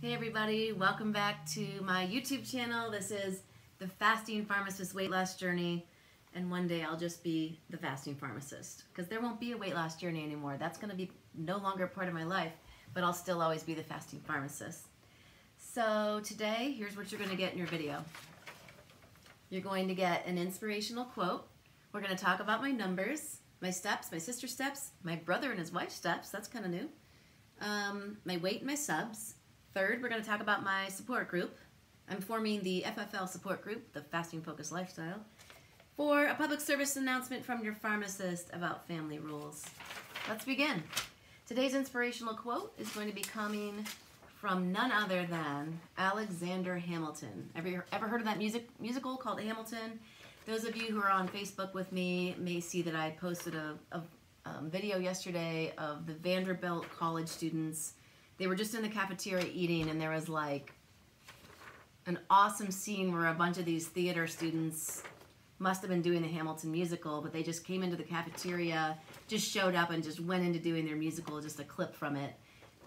Hey everybody, welcome back to my YouTube channel. This is the Fasting Pharmacist Weight Loss Journey, and one day I'll just be the Fasting Pharmacist because there won't be a weight loss journey anymore. That's going to be no longer a part of my life, but I'll still always be the Fasting Pharmacist. So today, here's what you're going to get in your video. You're going to get an inspirational quote. We're going to talk about my numbers, my steps, my sister's steps, my brother and his wife's steps. That's kind of new. My weight and my subs. Third, we're going to talk about my support group. I'm forming the FFL support group, the Fasting Focused Lifestyle, for a public service announcement from your pharmacist about family rules. Let's begin. Today's inspirational quote is going to be coming from none other than Alexander Hamilton. Ever heard of that musical called Hamilton? Those of you who are on Facebook with me may see that I posted a video yesterday of the Vanderbilt college students. They were just in the cafeteria eating, and there was like an awesome scene where a bunch of these theater students must have been doing the Hamilton musical, but they just came into the cafeteria, just showed up and just went into doing their musical, just a clip from it.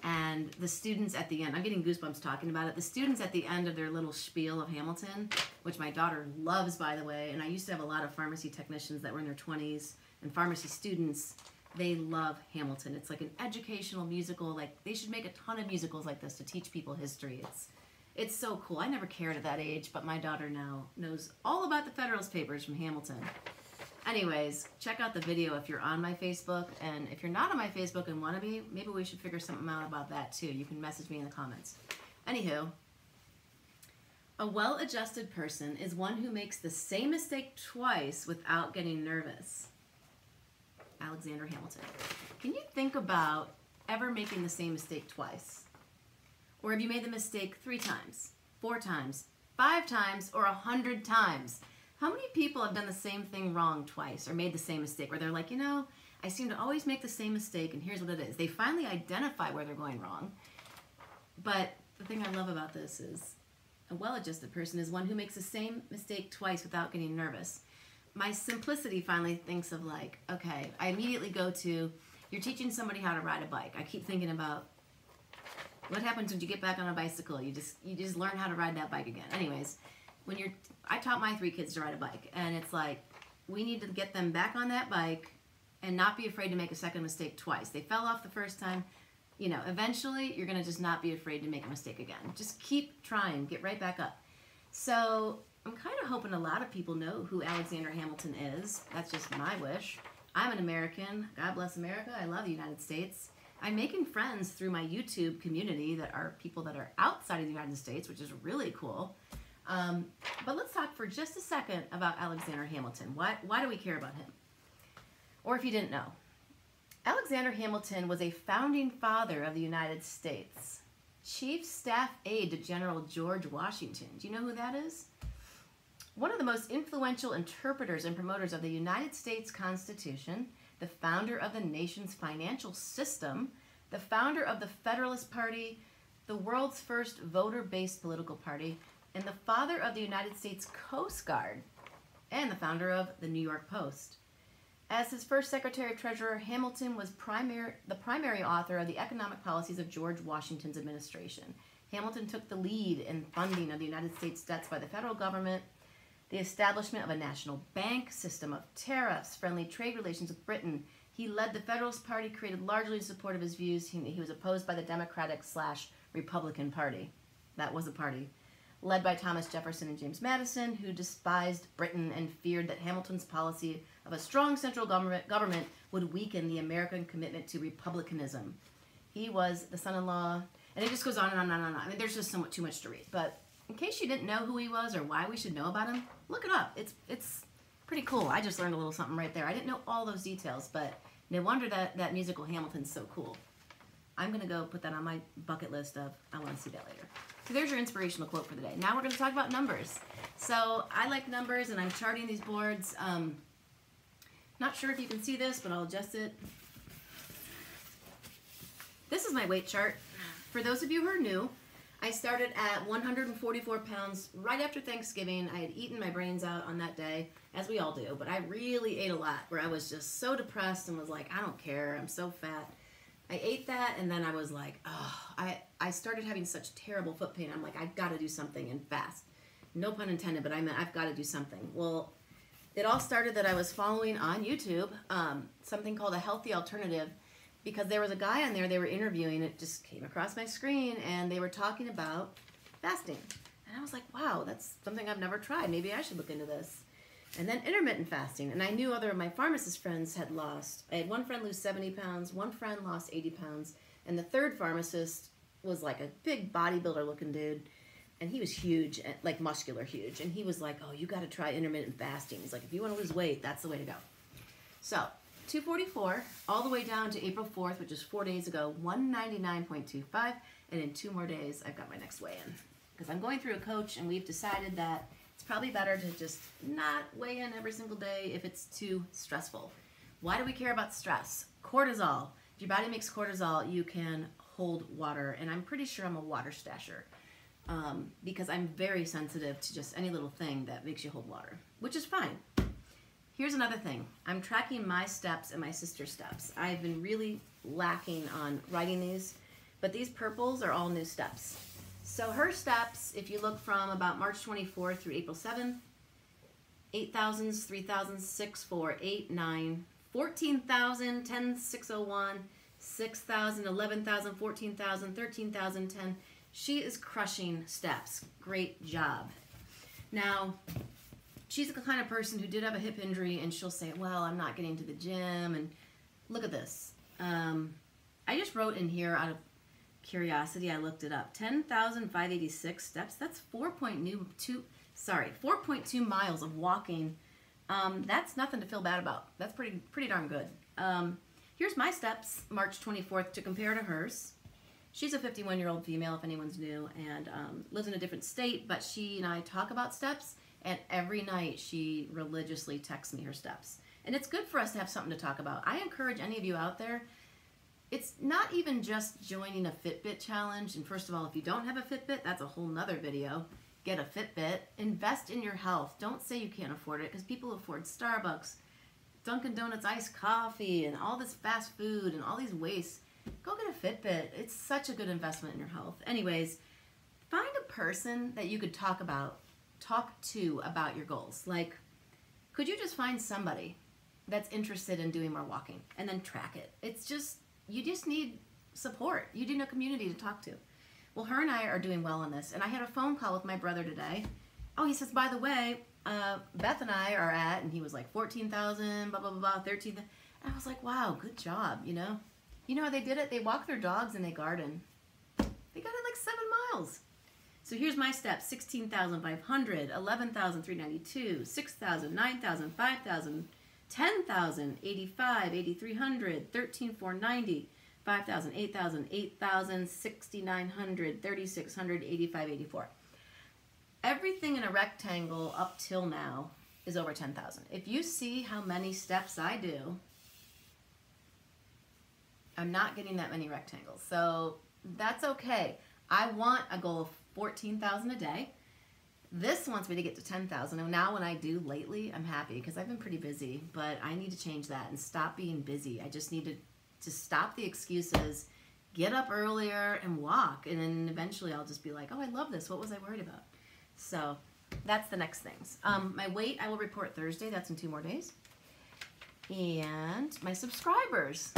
And the students at the end, I'm getting goosebumps talking about it, the students at the end of their little spiel of Hamilton, which my daughter loves, by the way, and I used to have a lot of pharmacy technicians that were in their 20s, and pharmacy students, they love Hamilton. It's like an educational musical. Like, they should make a ton of musicals like this to teach people history. It's so cool. I never cared at that age, but my daughter now knows all about the Federalist Papers from Hamilton. Anyways, check out the video if you're on my Facebook, and if you're not on my Facebook and want to be, maybe we should figure something out about that too. You can message me in the comments. Anywho, a well-adjusted person is one who makes the same mistake twice without getting nervous. Alexander Hamilton. Can you think about ever making the same mistake twice? Or have you made the mistake 3 times, 4 times, 5 times, or 100 times? How many people have done the same thing wrong twice or made the same mistake where they're like, you know, I seem to always make the same mistake, and here's what it is. They finally identify where they're going wrong. But the thing I love about this is a well-adjusted person is one who makes the same mistake twice without getting nervous. My simplicity finally thinks of like, okay, I immediately go to, you're teaching somebody how to ride a bike. I keep thinking about what happens when you get back on a bicycle. You just learn how to ride that bike again. Anyways, I taught my 3 kids to ride a bike, and it's like, we need to get them back on that bike and not be afraid to make a second mistake twice. They fell off the first time. You know, eventually you're gonna just not be afraid to make a mistake again. Just keep trying, get right back up. So I'm kind of hoping a lot of people know who Alexander Hamilton is. That's just my wish. I'm an American. God bless America. I love the United States. I'm making friends through my YouTube community that are people that are outside of the United States, which is really cool. But let's talk for just a second about Alexander Hamilton. Why do we care about him? Or if you didn't know, Alexander Hamilton was a founding father of the United States. Chief Staff Aide to General George Washington. Do you know who that is? One of the most influential interpreters and promoters of the United States Constitution, the founder of the nation's financial system, the founder of the Federalist Party, the world's first voter-based political party, and the father of the United States Coast Guard, and the founder of the New York Post. As his first Secretary of Treasurer, Hamilton was the primary author of the economic policies of George Washington's administration. Hamilton took the lead in funding of the United States debts by the federal government, the establishment of a national bank, system of tariffs, friendly trade relations with Britain. He led the Federalist Party, created largely in support of his views. He was opposed by the Democratic/Republican Party. That was a party. Led by Thomas Jefferson and James Madison, who despised Britain and feared that Hamilton's policy of a strong central government would weaken the American commitment to republicanism. He was the son-in-law, and it just goes on and on and on and on. I mean, there's just somewhat too much to read, but in case you didn't know who he was or why we should know about him, look it up. It's pretty cool. I just learned a little something right there. I didn't know all those details, but no wonder that musical Hamilton's so cool. I'm going to go put that on my bucket list of I want to see that later. So there's your inspirational quote for the day. Now we're going to talk about numbers. So I like numbers, and I'm charting these boards. Not sure if you can see this, but I'll adjust it. This is my weight chart. For those of you who are new, I started at 144 pounds right after Thanksgiving. I had eaten my brains out on that day, as we all do, but I really ate a lot, where I was just so depressed and was like, I don't care, I'm so fat. I ate that, and then I was like, oh, I started having such terrible foot pain. I'm like, I've got to do something and fast. No pun intended, but I meant I've got to do something. Well, it all started that I was following on YouTube something called A Healthy Alternative, because there was a guy on there they were interviewing. It just came across my screen, and they were talking about fasting. And I was like, wow, that's something I've never tried. Maybe I should look into this. And then intermittent fasting. And I knew other of my pharmacist friends had lost. I had one friend lose 70 pounds, one friend lost 80 pounds, and the third pharmacist was like a big bodybuilder looking dude. And he was huge, like muscular huge. And he was like, oh, you got to try intermittent fasting. He's like, if you want to lose weight, that's the way to go. So 244 all the way down to April 4th, which is 4 days ago, 199.25. And in 2 more days, I've got my next weigh-in. Because I'm going through a coach, and we've decided that it's probably better to just not weigh in every single day if it's too stressful. Why do we care about stress? Cortisol. If your body makes cortisol, you can hold water. And I'm pretty sure I'm a water stasher. Because I'm very sensitive to just any little thing that makes you hold water, which is fine. Here's another thing. I'm tracking my steps and my sister's steps. I've been really lacking on writing these, but these purples are all new steps. So her steps, if you look from about March 24th through April 7th, 8,000s, 3,000s, 6, 4, 8, 9, 14,000, 10, 601, 6,000, 11,000, 14,000, 13,000, 10. She is crushing steps. Great job. Now, she's the kind of person who did have a hip injury, and she'll say, well, I'm not getting to the gym, and look at this. I just wrote in here out of curiosity, I looked it up. 10,586 steps. That's 4.2 miles of walking. That's nothing to feel bad about. That's pretty darn good. Here's my steps, March 24th, to compare to hers. She's a 51-year-old female, if anyone's new, and lives in a different state, but she and I talk about steps, and every night she religiously texts me her steps. And it's good for us to have something to talk about. I encourage any of you out there, it's not even just joining a Fitbit challenge. And first of all, if you don't have a Fitbit, that's a whole nother video. Get a Fitbit. Invest in your health. Don't say you can't afford it, because people afford Starbucks, Dunkin' Donuts iced coffee, and all this fast food, and all these wastes. Go get a Fitbit. It's such a good investment in your health. Anyways, find a person that you could talk to about your goals. Like, could you just find somebody that's interested in doing more walking, and then track it? It's just, you just need support. You need a community to talk to. Well, her and I are doing well on this, and I had a phone call with my brother today. Oh, he says, by the way, Beth and I are at, and he was like 14,000, blah, blah, blah, blah, 13,000. And I was like, wow, good job, you know? You know how they did it? They walk their dogs and they garden. They got it like 7 miles. So here's my steps: 16,500, 11,392, 6,000, 9,000, 5,000, 10,000, 85, 8,300, 13,490, 5,000, 8,000, 8,000, 6,900, 3,600, 85, 84. Everything in a rectangle up till now is over 10,000. If you see how many steps I do, I'm not getting that many rectangles. So that's okay. I want a goal of 14,000 a day. This wants me to get to 10,000. And now when I do lately, I'm happy because I've been pretty busy, but I need to change that and stop being busy. I just need to stop the excuses, get up earlier and walk. And then eventually I'll just be like, oh, I love this. What was I worried about? So that's the next things. My weight, I will report Thursday. That's in 2 more days. And my subscribers.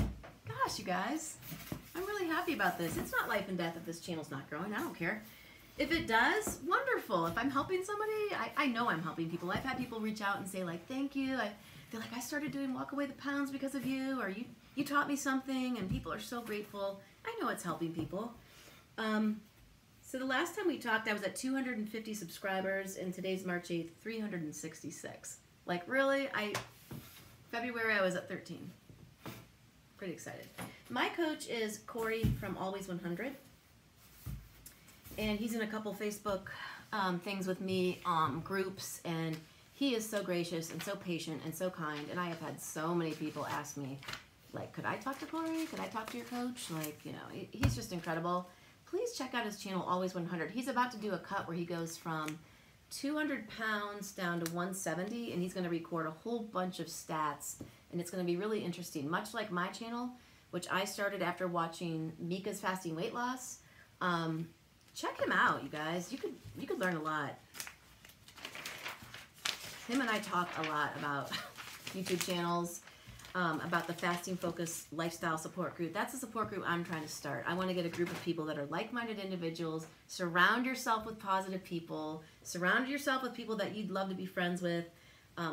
Gosh, you guys, I'm really happy about this. It's not life and death if this channel's not growing. I don't care. If it does, wonderful. If I'm helping somebody, I know I'm helping people. I've had people reach out and say, like, thank you. They're like, I started doing Walk Away the Pounds because of you, or you taught me something, and people are so grateful. I know it's helping people. So the last time we talked, I was at 250 subscribers, and today's March 8th, 366. Like, really? February, I was at 13. Pretty excited. My coach is Corey from Always 100, and he's in a couple Facebook things with me, groups, and he is so gracious and so patient and so kind. And I have had so many people ask me, like, could I talk to Corey? Could I talk to your coach? Like, you know, he's just incredible. Please check out his channel, Always 100. He's about to do a cut where he goes from 200 pounds down to 170, and he's going to record a whole bunch of stats. And it's going to be really interesting. Much like my channel, which I started after watching Mika's Fasting Weight Loss. Check him out, you guys. You could learn a lot. Him and I talk a lot about YouTube channels, about the fasting focused lifestyle support group. That's a support group I'm trying to start. I want to get a group of people that are like-minded individuals. Surround yourself with positive people. Surround yourself with people that you'd love to be friends with.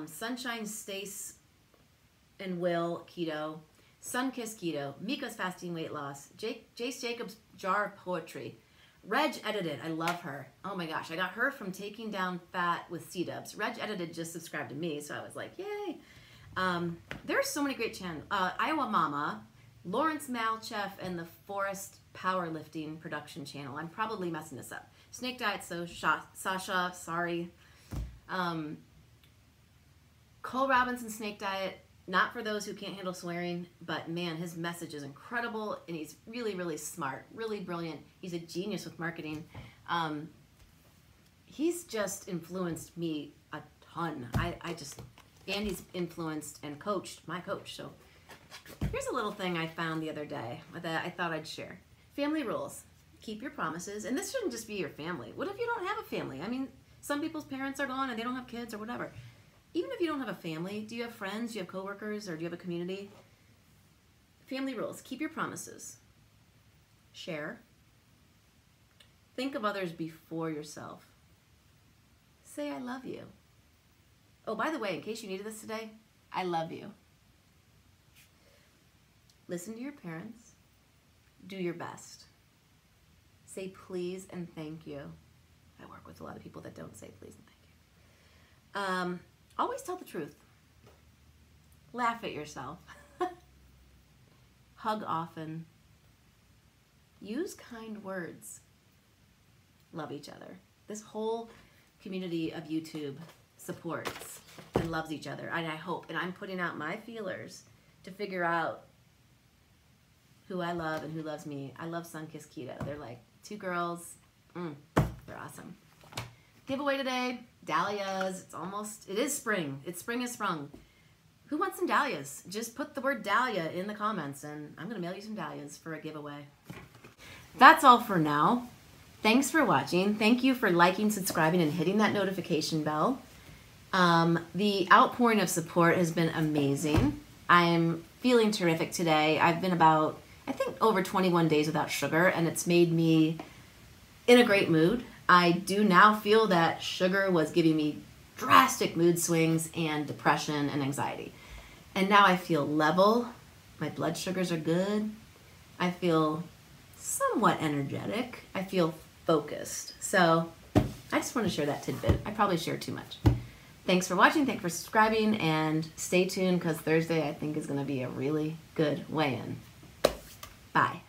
Sunshine, Stace, and Will Keto. Sunkiss Keto. Mika's Fasting Weight Loss. Jace Jacobs Jar of Poetry. Reg Edited, I love her. Oh my gosh, I got her from Taking Down Fat with C-Dubs. Reg Edited just subscribed to me, so I was like, yay. There are so many great channels. Iowa Mama, Lawrence Malchef, and the Forest Powerlifting Production Channel. I'm probably messing this up. Snake Diet, so Sasha, sorry. Cole Robinson Snake Diet, not for those who can't handle swearing, but man, his message is incredible, and he's really, really smart, really brilliant. He's a genius with marketing. He's just influenced me a ton. And he's influenced and coached my coach. So here's a little thing I found the other day that I thought I'd share. Family rules. Keep your promises. And this shouldn't just be your family. What if you don't have a family? I mean, some people's parents are gone and they don't have kids or whatever. Even if you don't have a family, do you have friends, do you have coworkers, or do you have a community? Family rules. Keep your promises. Share. Think of others before yourself. Say, I love you. Oh, by the way, in case you needed this today, I love you. Listen to your parents. Do your best. Say please and thank you. I work with a lot of people that don't say please and thank you. Always tell the truth. Laugh at yourself. Hug often. Use kind words. Love each other. This whole community of YouTube supports and loves each other. And I hope, and I'm putting out my feelers to figure out who I love and who loves me. I love Sunkiss Keto. They're like two girls. They're awesome. Giveaway today, Dahlias. It is spring. Spring has sprung. Who wants some Dahlias? Just put the word Dahlia in the comments and I'm gonna mail you some Dahlias for a giveaway. That's all for now. Thanks for watching. Thank you for liking, subscribing, and hitting that notification bell. The outpouring of support has been amazing. I am feeling terrific today. I've been about, I think, over 21 days without sugar, and it's made me in a great mood. I do now feel that sugar was giving me drastic mood swings and depression and anxiety. And now I feel level. My blood sugars are good. I feel somewhat energetic. I feel focused. So I just want to share that tidbit. I probably share too much. Thanks for watching. Thanks for subscribing, and stay tuned because Thursday I think is going to be a really good weigh-in. Bye.